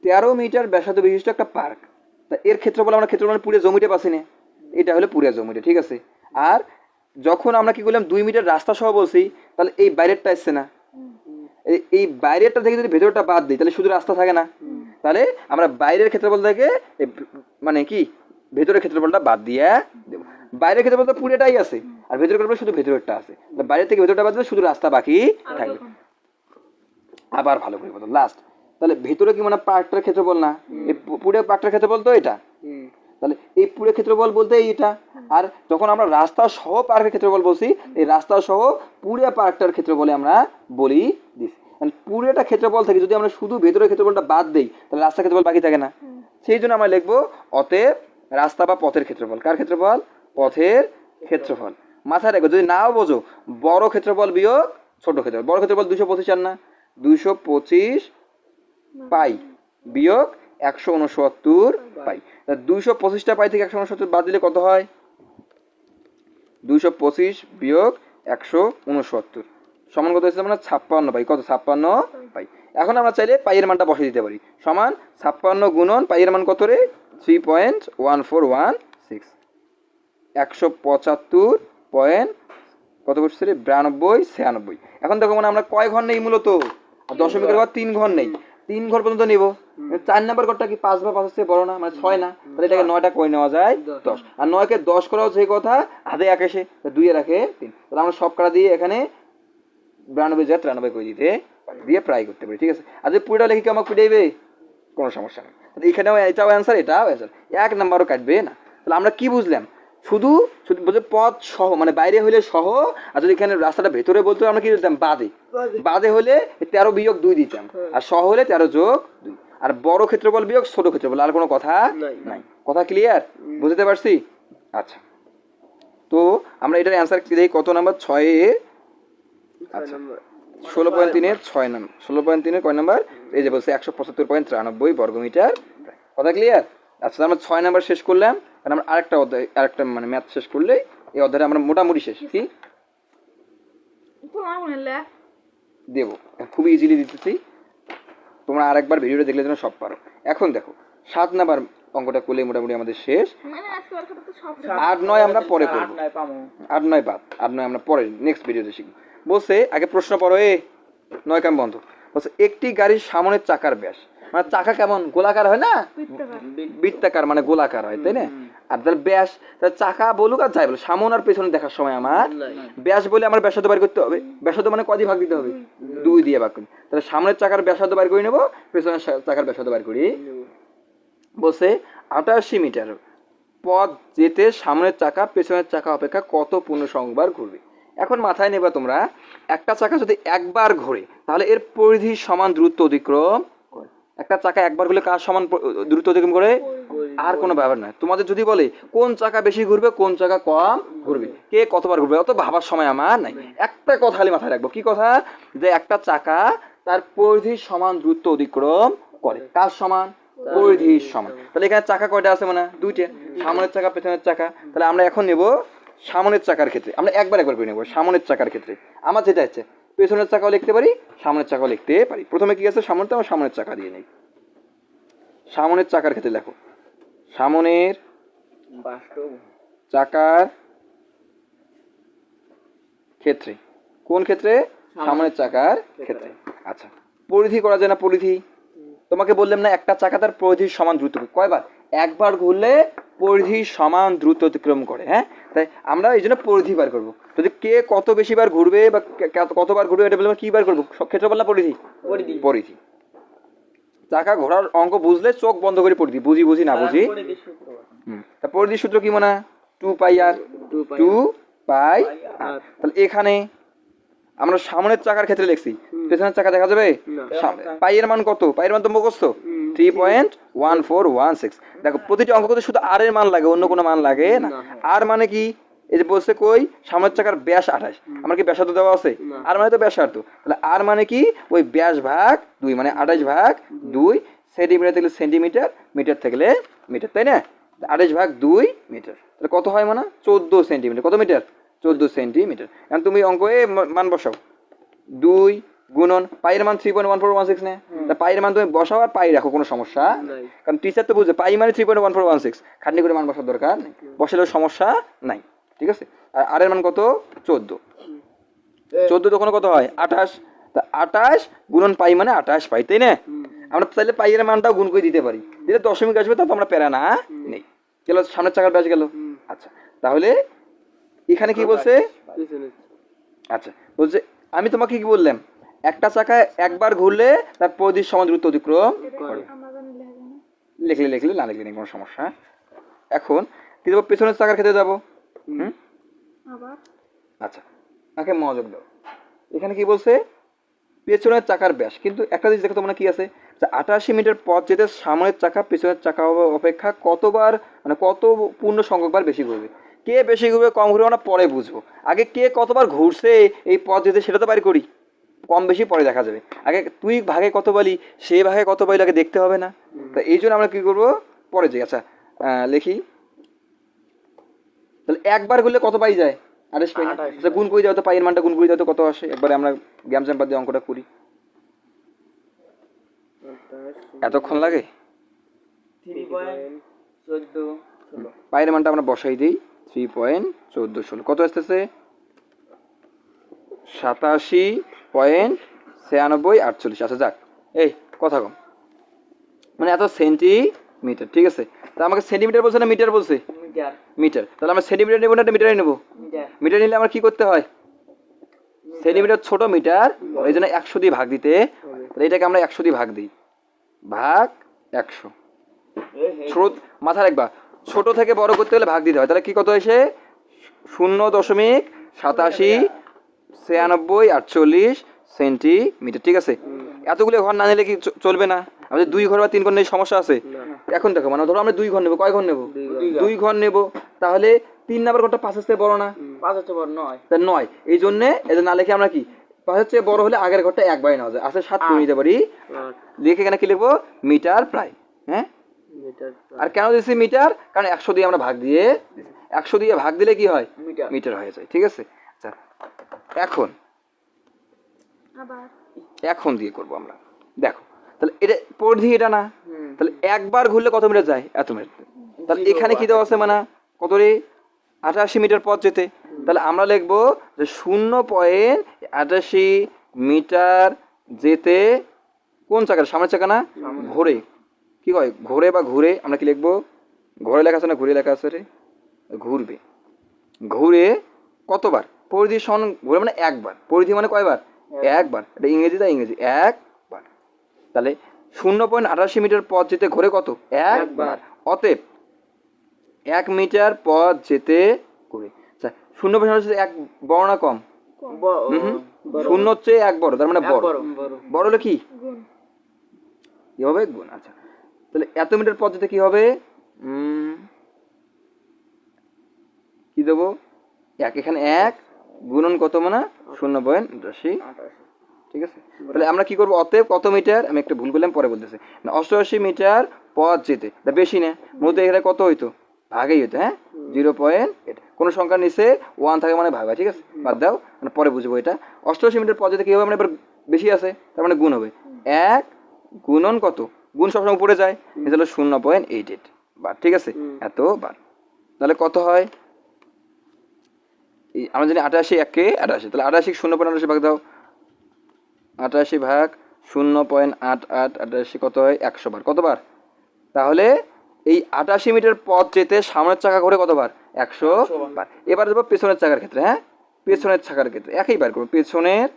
13 মিটার ব্যাসার্ধ বিশিষ্ট একটা পার্ক, তা এর ক্ষেত্রফল আমরা ক্ষেত্রফল মানে পুরো জমিটা পাচ্ছি না, এটা হলো পুরো জমিটা, ঠিক আছে? আর যখন আমরা কি করলাম 2 মিটার রাস্তা সহ বলছি, তাহলে এই বাইরেরটা আসছে না, এই বাইরেরটা থেকে যদি ভেতরটা বাদ দিই তাহলে শুধু রাস্তা থাকে না, তাহলে আমরা বাইরের ক্ষেত্রফল থেকে মানে কি ভেতরের ক্ষেত্রফলটা বাদ দিয়ে দেবো। বাইরের ক্ষেত্রফল তো পুরোটাই আছে, আর ভেতরের ক্ষেত্রফল শুধু ভেতরেরটা আছে, বাইরের থেকে ভেতরটা বাদ দিলে শুধু রাস্তা বাকি থাকবে। আবার ভালো করে বলো লাস্ট, তাহলে ভেতরে কি মানে পার্কটার ক্ষেত্রফল না, এই পুরো পার্কটার ক্ষেত্রফল তো এটা, তাহলে এই পুরো ক্ষেত্রফল বলতে এইটা। আর যখন আমরা রাস্তা সহ পার্কের ক্ষেত্রফল বলছি, এই রাস্তা সহ পুরো পার্কটার ক্ষেত্রফলে আমরা বলি দিস, পুরোটা ক্ষেত্রফল থেকে যদি আমরা শুধু ভেতরের ক্ষেত্রফলটা বাদ দেই তাহলে রাস্তার ক্ষেত্রফল বাকি থাকে না, সেই জন্য আমরা লিখবো অতএব রাস্তা বা পথের ক্ষেত্রফল, কার ক্ষেত্রফল, পথের ক্ষেত্রফল। মাথায় রাখবো, যদি নাও বোঝো বড় ক্ষেত্রফল বিয়োগ ছোট ক্ষেত্রফল, বড় ক্ষেত্রফল 225 আর না 225 পাই বিয়োগ 169 পাই, 225টা পাই থেকে 169 বাদ দিলে কত হয়, 225 বিয়োগ 169 সমান কত হয়েছে, মানে 56 পাই, কত 56 পাই। এখন আমরা চাইলে পাইয়ের মানটা বসে দিতে পারি, সমান 56 গুণন পাইয়ের মান কত রে 3.1416, 175 পয়েন্ট কত করছে রে 92 96। এখন দেখো মানে আমরা কয় ঘর নেই মূলত, দশমিকের ঘর 3 ঘর নেই, 3 ঘর পর্যন্ত নিব। 4 নাম্বার ঘরটা কি 5 বা 5 থেকে বড় না, মানে 6 না, তাহলে এটাকে 9টা করে নেওয়া যায় 10, আর 9কে 10 করাও যে কথা হাতে 1 এসে 2 এ রাখে 3, তাহলে আমরা সব কাটা দিয়ে এখানে 92,93 করে দিতে দিয়ে প্রায় করতে পারি, ঠিক আছে? আর যদি পুরোটা লিখে কি আমাকে পিটাইবে, কোনো সমস্যা নেই, তাহলে এখানেও এটাও অ্যান্সার এটাও অ্যান্সার, 1 নাম্বারও কাটবে না। তাহলে আমরা কি বুঝলাম, শুধু শুধু বলতে পথ সহ মানে বাইরে হলে সহ, আর যদি এখানে রাস্তাটা ভেতরে বলতে আমরা কি দিতাম বাদে, বাদে হলে 13 বিয়োগ 2 দিতাম, আর সহ হলে 13 যোগ 2, আর বড় ক্ষেত্রফল বিয়োগ ছোট ক্ষেত্রফল, আর কোনো কথা নাই। কথা ক্লিয়ার, বুঝতে পারছি? আচ্ছা তো আমরা এটার অ্যান্সার কি দেখি কত নাম্বার 6 এ, আচ্ছা 16.3 6 নাম্বার, 16.3 কয় নাম্বার, এই যে বলছে 175.93 বর্গমিটার, কথা ক্লিয়ার? আচ্ছা আমরা 6 নাম্বার শেষ করলাম, আর আমরা আরেকটা অধ্যায় আরেকটা মানে ম্যাথ শেষ করলে এই অধ্যায়টা আমরা মোটামুটি শেষ কি দেবো, খুবই ইজিলি দিতেছি, তোমরা আরেকবার ভিডিওটা দেখলে যেন সব পারো। এখন দেখো 7 নাম্বার অঙ্কটা করলে মোটামুটি আমাদের শেষ, 8 9 আমরা পরে করবো, 8 9 বাদ, 8 9 আমরা পরে নেক্সট ভিডিওতে শিখবো। বলছে আগে প্রশ্ন পড়ো, 9 কাম বন্ধ। বলছে একটি গাড়ির সামনের চাকার ব্যাস, মানে চাকা কেমন গোলাকার হয় না, বৃত্তাকার মানে গোলাকার হয়, তাই না? আর তাহলে ব্যাস, তাহলে চাকা বলুক আর যাই বলো, সামনে আর পেছনে দেখার সময় আমার ব্যাস বলে আমার ব্যাসার্ধ বার করতে হবে, ব্যাসার্ধ মানে কয় দিয়ে ভাগ দিতে হবে, 2 দিয়ে ভাগ করি, তাহলে সামনের চাকার ব্যাসার্ধ বার করে নেবো, পেছনের চাকার ব্যাসার্ধ বার করি। বলছে 88 মিটার পথ যেতে সামনের চাকা পেছনের চাকা অপেক্ষা কত পূর্ণ সংখ্যকবার ঘুরবে। এখন মাথায় নেবা তোমরা, একটা চাকা যদি একবার ঘোরে তাহলে এর পরিধি সমান দূরত্ব অতিক্রম করে, একটা চাকা একবার ঘুরলে কার সমান দূরত্ব অতিক্রম করে, আর কোনো ব্যাপার না। তোমাদের যদি বলে কোন চাকা বেশি ঘুরবে কোন চাকা কম ঘুরবে, কে কতবার ঘুরবে, অত ভাবার সময় আমার নাই, একটা কথা খালি মাথায় রাখবো, কি কথা, যে একটা চাকা তার পরিধি সমান দূরত্ব অতিক্রম করে, কার সমান, পরিধির সমান। তাহলে এখানে চাকা কয়টা আছে, মানে 2টা, সামনের চাকা পেছনের চাকা। তাহলে আমরা এখন নেব সামনের চাকার ক্ষেত্রে, আমরা একবার করে নেব সামনের চাকার ক্ষেত্রে, আমার যেটা হচ্ছে পেছনের চাকাও লিখতে পারি সামনের চাকাও লিখতে পারি। প্রথমে কি আছে সামনেরটা, আমরা সামনের চাকা দিয়ে নেই। সামনের চাকার ক্ষেত্রে লেখো, সামনের চাকার ক্ষেত্রে, কোন ক্ষেত্রে, সামনের চাকার ক্ষেত্রে। আচ্ছা পরিধি করা যায় না, পরিধি তোমাকে বললাম না একটা চাকা তার পরিধির সমান দ্রুত কয়বার, একবার ঘুরলে পরিধির সমান দ্রুত অতিক্রম করে, হ্যাঁ? তাই আমরা এই জন্য পরিধি বার করবো, যদি কে কত বেশি বার ঘুরবে বা কতবার ঘুরবে এটা বলবো কি বার করবো, ক্ষেত্রফল না পরিধি, পরিধি চাকা ঘোরার অঙ্ক বুঝলে চোখ বন্ধ করে পড়ে দিই, বুঝি না বুঝি। পরিধির সূত্র বলো। তা পরিধির সূত্র কি মনে? 2 পাই r, 2 পাই r। তাহলে এখানে আমরা সামনের চাকার ক্ষেত্রে লিখছি, পেছনের চাকা দেখা যাবে? পাই এর মান কত? পাই এর মান তো মুখস্থ, 3.1416। দেখো প্রতিটি অঙ্ক করতে শুধু আর এর মান লাগে, অন্য কোনো মান লাগে না। আর মানে কি? এই যে বলছে কই সামনের চাকার ব্যাস 28, আমার কি ব্যাসার্ধ দেওয়া আছে? আর মানে তো ব্যাসার্ধ, তাহলে আর মানে কি ওই ব্যাস ভাগ 2, মানে 28 ভাগ 2। সেন্টিমিটার থেকে সেন্টিমিটার, মিটার থেকে মিটার, তাই না? 28 ভাগ 2 মিটার, তাহলে কত হয় মানে 14 সেন্টিমিটার। কত মিটার? 14 সেন্টিমিটার। এখন তুমি অঙ্কে মান বসাও, 2 গুণন পাইয়ের মান 3.1416 না, তা পাইয়ের মান তুমি বসাও আর পাই রাখো, কোনো সমস্যা নাই। কারণ টিচার তো বুঝে পাই মানে 3.1416, খাটনি করে মান বসার দরকার নেই, বসালেও সমস্যা নাই, ঠিক আছে। আর এর মান কত? 14 তখন কত হয়? 28। তা 28 গুণন পাই মানে 28 পাই, তাই না? আমরা তাহলে পাইয়ের মানটাও গুণ করে দিতে পারি, দিলে দশমিক আসবে, তা তো আমরা প্যারা না নেই। গেল সামনের চাকার ব্যাস গেল। আচ্ছা তাহলে এখানে কি বলছে? আচ্ছা বলছে আমি তোমাকে কি বললাম, একটা চাকায় একবার ঘুরলে তার পরিধির সমান দূরত্ব অতিক্রম করে। লিখলে না লিখলে নেই কোনো সমস্যা। এখন কি দেবো? পেছনের চাকার ক্ষেত্রে যাবো। আচ্ছা আমাকে মনোযোগ দাও, এখানে কি বলছে? পেছনের চাকার ব্যাস, কিন্তু একটা জিনিস দেখো তোমরা কি আছে, 88 মিটার পথ যেতে সামনের চাকা পেছনের চাকা অপেক্ষা কতবার, মানে কত পূর্ণ সংখ্যকবার বেশি ঘুরবে। কে বেশি ঘুরবে কম ঘুরবে আমরা পরে বুঝবো, আগে কে কতবার ঘুরছে এই পথ যেতে সেটা তো বাড়ি করি, কম বেশি পরে দেখা যাবে। আগে তুই ভাগে কত বলি, সে ভাগে কত বলি, আগে দেখতে হবে না? তা এই জন্য আমরা কি করবো, পরে যাই। আচ্ছা লিখি, তাহলে একবার ঘুরলে কত পাই যায়? 28 পাই। আচ্ছা গুণ করে দাও তো, পাইয়ের মানটা গুণ করে দাও তো কত আসে, একবারে আমরা গ্যাম চ্যাম্পার দিয়ে অঙ্কটা করি। এতক্ষণ লাগে? 3.1416। পাইয়ের মানটা আমরা বসাই দিই, 3.1416। কত আসতেছে? 87.9648। আচ্ছা যাক, এই কথা কম, মানে এত সেন্টিমিটার, ঠিক আছে। তা আমাকে সেন্টিমিটার বলছে না মিটার বলছে? মিটার। তাহলে আমরা সেন্টিমিটার নেবো না মিটারে নেবো? মিটার নিলে আমার কি করতে হয়? সেন্টিমিটার ছোট, মিটার, এই জন্য 100 দিয়ে ভাগ দিতে। তাহলে এটাকে আমরা 100 দিয়ে ভাগ দিই, ভাগ 100। ছোট মাথা রাখবা, ছোট থেকে বড় করতে হলে ভাগ দিতে হয়। তাহলে কি কত এসে 0.879648 সেন্টিমিটার, ঠিক আছে। এতগুলো ঘর না নিলে কি চলবে না? আমাদের 2 ঘর বা 3 ঘর নিয়ে সমস্যা আছে। এখন দেখো মানে ধরো আমরা 2 ঘর নেবো, কয় ঘর নেবো? 2 ঘর নেবো, তাহলে 3 নাম্বার ঘরটা 5 থেকে বড় না? 5 হচ্ছে বড় 9। তা 9, এই জন্যে এটা না লিখে আমরা কি 5 চেয়ে বড় হলে আগের ঘরটা একবারে নেওয়া যায়, আসলে 7 করে নিতে পারি। লিখে এখানে কি লিখবো? মিটার প্রায়। হ্যাঁ, আর কেন দিচ্ছি মিটার? কারণ 100 দিয়ে আমরা ভাগ দিয়ে, 100 দিয়ে ভাগ দিলে কি হয়? মিটার হয়ে যায়, ঠিক আছে। আচ্ছা এখন দিয়ে করবো আমরা, দেখো তাহলে এটা পরিধি এটা না, তাহলে একবার ঘুরলে কত মিটার যায়? এত মিটার। তাহলে এখানে কি দেওয়া আছে মানে কত রে? 88 মিটার পথ যেতে। তাহলে আমরা লিখবো যে 0.88 মিটার যেতে কোন চাকা? সামনের চাকা না? ঘোরে, কি হয় ঘোরে বা ঘুরে, আমরা কি লিখবো? ঘোরে লেখা আছে না ঘুরে লেখা আছে রে? ঘুরবে, ঘুরে কতবার? পরিধি সমান ঘুরে মানে একবার, পরিধি মানে কয়বার? একবার। এটা ইংরেজি, তা ইংরেজি একবার। তাহলে 0.88 মিটার পথ যেতে ঘোরে কত? একবার। অতএব 1 মিটার পথ যেতে ঘুরে। আচ্ছা 0.88 এক বড় না কম? শূন্য হচ্ছে 1 বড়, তার মানে বড়। বড় হলে কি হবে? গুণ। আচ্ছা তাহলে এত মিটার পথ যেতে কি হবে? কি দেবো? 1, এখানে 1 গুণন কত মানে 0.88, ঠিক আছে। তাহলে আমরা কি করবো? অতএব কত মিটার, আমি একটা ভুল করলাম পরে বলতেছি, 88 মিটার পথ যেতে, বেশি না, মূলত এখানে কত হইতো? ভাগেই হইতো। হ্যাঁ 0.8, কোনো সংখ্যার নিচে 1 থাকে মানে ভাগ হয়, ঠিক আছে, বাদ দাও, মানে পরে বুঝবো এটা। 88 মিটার পথ যেতে কি হবে? মানে এবার বেশি আছে, তার মানে গুণ হবে 1 গুণন কত? গুণ সবসময় উপরে যায়, এটা হলো 0.88 বার, ঠিক আছে, এত বার। তাহলে কত হয়? আমরা জানি 88 1 88, তাহলে 88 0.88 ভাগ দাও, 88 ভাগ 0.88, 88 কত হয়? 100 বার। কতবার? তাহলে এই 88 মিটার পথ যেতে সামনের চাকা ঘোরে কতবার? 100 বার। এবার দেবো পেছনের চাকার ক্ষেত্রে। হ্যাঁ পেছনের চাকার ক্ষেত্রে একই বার করবো, পেছনের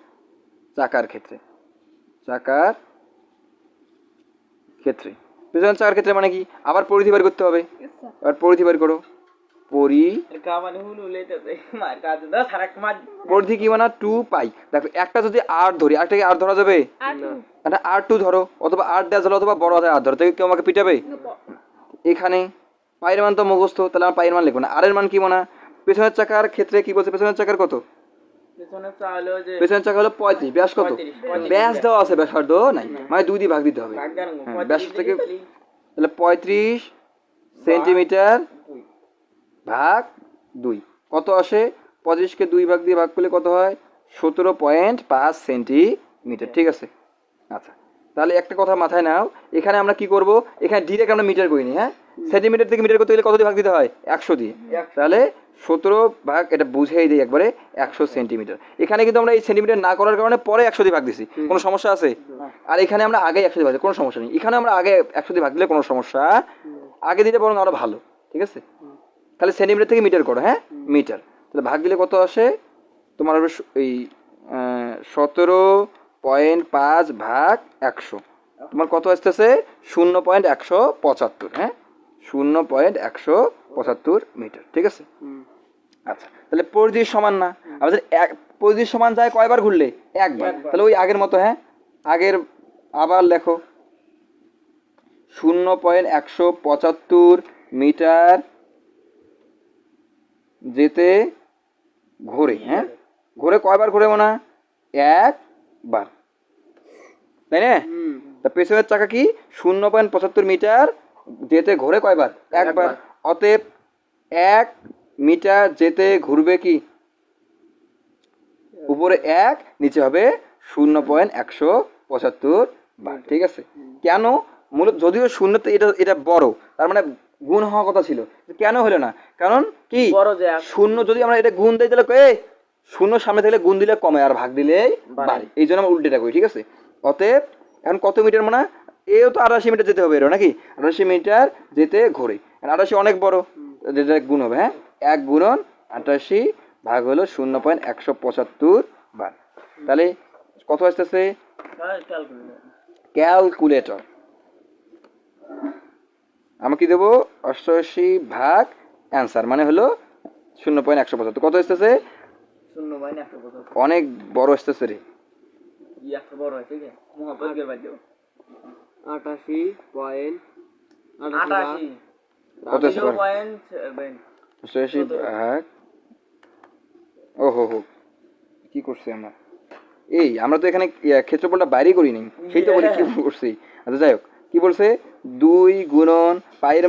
চাকার ক্ষেত্রে, চাকার ক্ষেত্রে। পেছনের চাকার ক্ষেত্রে মানে কি, আবার পরিধি বের করতে হবে। আবার পরিধি বের করো, পরিধি কি মানে 2 পাই। দেখো একটা যদি আর ধরি, আরেকটাকে আর ধরা যাবে, একটা R2 ধরো, অথবা R ড্যাশ ধরো, অথবা বড় হাতের আর ধরো, তাই কেউ আমাকে পিটাবে? এখানে পায়ের মান তো মুখস্থ, তাহলে আমার পায়ের মান লিখবো না। আর এর মান কি মানে, পেছনের চাকার ক্ষেত্রে কি বলছে, পেছনের চাকার কত, পেছনের চাকা হলো 35, ব্যাস কত, ব্যাস দেওয়া আছে, ব্যাসার্ধ নাই, মানে 2 দিয়ে ভাগ দিতে হবে। হ্যাঁ, ব্যাস থেকে তাহলে 35 সেন্টিমিটার ভাগ 2 কত আসে, 25কে 2 ভাগ দিয়ে ভাগ করলে কত হয়, 17.5 সেন্টিমিটার। ঠিক আছে, আচ্ছা তাহলে একটা কথা মাথায় নাও, এখানে আমরা কি করব, এখানে ডিরেক্ট আমরা মিটার করিনি, হ্যাঁ, সেন্টিমিটার থেকে মিটার করতে গেলে কত দিয়ে ভাগ দিতে হয়, 100 দিয়ে। তাহলে 17 ভাগ, এটা বুঝেই দিই একবারে, 100 সেন্টিমিটার। এখানে কিন্তু আমরা এই সেন্টিমিটার না করার কারণে পরে 100 দিয়ে ভাগ দিছি, কোনো সমস্যা আছে? আর এখানে আমরা আগে 100 দিয়ে ভাগ দিই, কোনো সমস্যা নেই। এখানে আমরা আগে 100 দিয়ে ভাগ দিলে কোনো সমস্যা, আগে দিলে বরং আরো ভালো। ঠিক আছে, তাহলে সেন্টিমিটার থেকে মিটার করো, হ্যাঁ, মিটার। তাহলে ভাগ দিলে কত আসে তোমার, হবে এই 17.5 ভাগ 100, তোমার কত আসতেছে 0.175, হ্যাঁ, 0.175 মিটার। ঠিক আছে, আচ্ছা তাহলে পরিধির সমান না, আমাদের পরিধির সমান যায় কয়বার ঘুরলে, একবার। তাহলে ওই আগের মতো, হ্যাঁ, আগের আবার লেখো 0.175 মিটার যেতে ঘোরে, হ্যাঁ, ঘোরে কয়বার ঘোরে না, একবার, তাই না? তা পেছনের চাকা কি 0.75 মিটার যেতে ঘোরে কয়বার, একবার। অতএব 1 মিটার যেতে ঘুরবে কি, উপরে 1, নিচে হবে 0.175 বার। ঠিক আছে, কেন, মূলত যদিও শূন্যতে এটা বড়, তার মানে গুণ হওয়ার কথা ছিল, কেন হলো না, কারণ কি, শূন্য যদি আমরা এটা গুণ দিই তাহলে শূন্য সামনে থাকলে গুণ দিলে কমে, আর ভাগ দিলেই বাড়ে, এই জন্য আমরা উল্টেটা করি। ঠিক আছে, অতএব এখন কত মিটার মানে, এও তো 88 মিটার যেতে হবে, এরও নাকি 88 মিটার যেতে ঘোরে, 88 অনেক বড়, যেটা গুণ হবে, হ্যাঁ, 1 গুণন 88 ভাগ হলো 0.175 বার। তাহলে কত আসতেছে, ক্যালকুলেটর আমরা কি দেবো, 88 ভাগ অ্যান্সার মানে হলো 0.175, কত আসতেছে, অনেক বড় আসতেছে রে, 88 ভাগ, ও হো হো, কি করছি আমরা, এই আমরা তো এখানে ক্ষেত্রফলটা বাইরে করি নি, সেই তো বলি কি করছি। আচ্ছা যাই হোক, কি বলছে, 2 গুণন পায়ের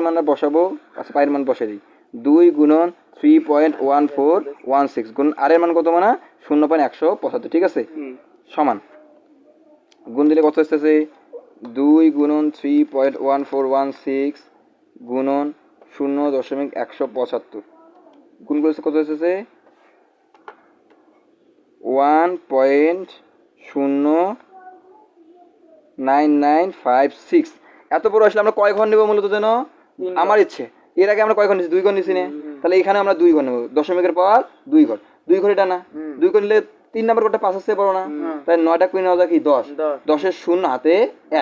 মান বসাবো, আচ্ছা পায়ের মান বসে দিই, 2 গুণন 3.1416 গুণ আর এর মান কত মানে 0.175। ঠিক আছে, সমান গুণ দিলে কত আসতেছে, 2 গুণন 3.1416 গুণন 0.175 গুণ করেছে কত আসতেছে 1.09956। এত বড় আসলে আমরা কয় ঘর নেবো মূলত যেন, আমার ইচ্ছে, এর আগে আমরা কয় ঘর নিচ্ছি, 2 ঘর নিচ্ছি না, তাহলে এখানে আমরা 2 ঘর নেবো, দশমিকের পর 2 ঘর, 2 ঘর এটা না, 2 ঘর নিলে 3 নম্বর ঘরটা 5 আসছে বড় না, তাই 9টা কুড়ি নেওয়া যায় কি 10, 10-এর 0 হাতে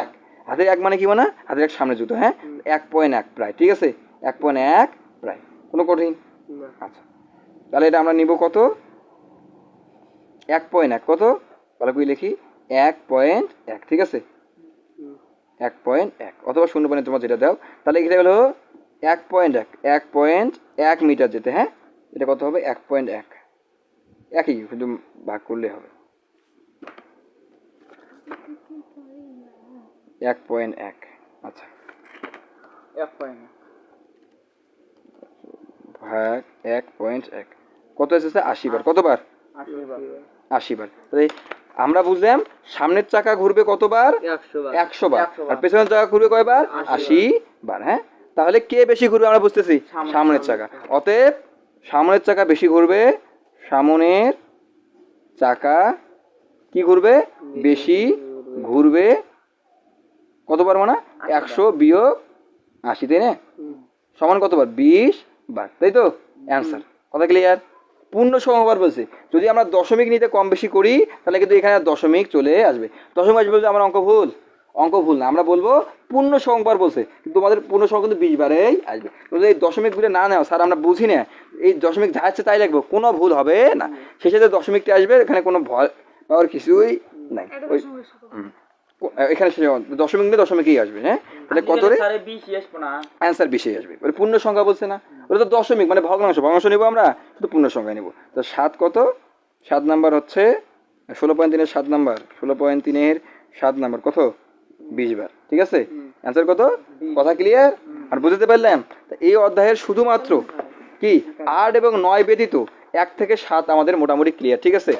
1, হাতের 1 মানে কি মানে হাতের 1 সামনে জুতো, হ্যাঁ, 1.1 প্রায়। ঠিক আছে, 1.1 প্রায়, কোনো কঠিন, আচ্ছা তাহলে এটা আমরা নিব কত, 1.1 কত, ভালো করে লিখি 1.1। ঠিক আছে, 1.1 অথবা 0. তোমার যেটা দাও, তাহলে এটা হলো 1.1 মিটার যেতে, হ্যাঁ, এটা কত হবে 1.1, একই শুধু ভাগ করলে হবে 1.1। আচ্ছা ভাগ 1.1 কত এসেছে 80 বার, কতবার 80 বার। তাহলে আমরা বুঝলাম সামনের চাকা ঘুরবে কতবার, 100 বার, আর পেছনের চাকা ঘুরবে কয়বার, 80 বার। হ্যাঁ, তাহলে কে বেশি ঘুরবে আমরা বুঝতেছি, সামনের চাকা। অতএব সামনের চাকা বেশি ঘুরবে, সামনের চাকা কি ঘুরবে, বেশি ঘুরবে, কতবার মানে 100 বিয়োগ 80, তাই না, সমান কতবার 20 বার, তাই তো অ্যান্সার। কথা ক্লিয়ার, পূর্ণ সমবার বলছে, যদি আমরা দশমিক নিতে কম বেশি করি তাহলে কিন্তু এখানে দশমিক চলে আসবে, দশমিক আসবে বলতে আমার অঙ্ক ভুল, অঙ্ক ভুল না, আমরা বলবো পূর্ণ সংখ্যার বলছে, কিন্তু তোমাদের পূর্ণ সংখ্যা কিন্তু 20 বারেই আসবে। তোমরা এই দশমিকগুলো না নাও, স্যার আমরা বুঝি না, এই দশমিক যা আছে তাই লাগবে, কোনো ভুল হবে না। শেষে যে দশমিকটি আসবে এখানে কোনো ভয় পাওয়ার কিছুই নাই। ওই এখানে দশমিক নিয়ে দশমিকই আসবে। হ্যাঁ, তাহলে কত রে? স্যারে 20 আসবে না। অ্যান্সার বেশি আসবে। ওটা পূর্ণ সংখ্যা বলছে না, ওটা তো দশমিক মানে ভগ্নাংশ, ভগ্নাংশ নেবো আমরা, শুধু পূর্ণ সংখ্যা নেবো। তো 7 কত? 7 নাম্বার হচ্ছে 16.3-এর 7 নাম্বার, 16.3-এর 7 নাম্বার কত? 20 বার। ঠিক আছে, অ্যান্সার কত? কথা ক্লিয়ার? আর বুঝতে পারলাম? তা এই অধ্যায়ের শুধুমাত্র কি 8 এবং 9 ব্যতীত 1 থেকে 7 আমাদের মোটামুটি ক্লিয়ার। ঠিক আছে,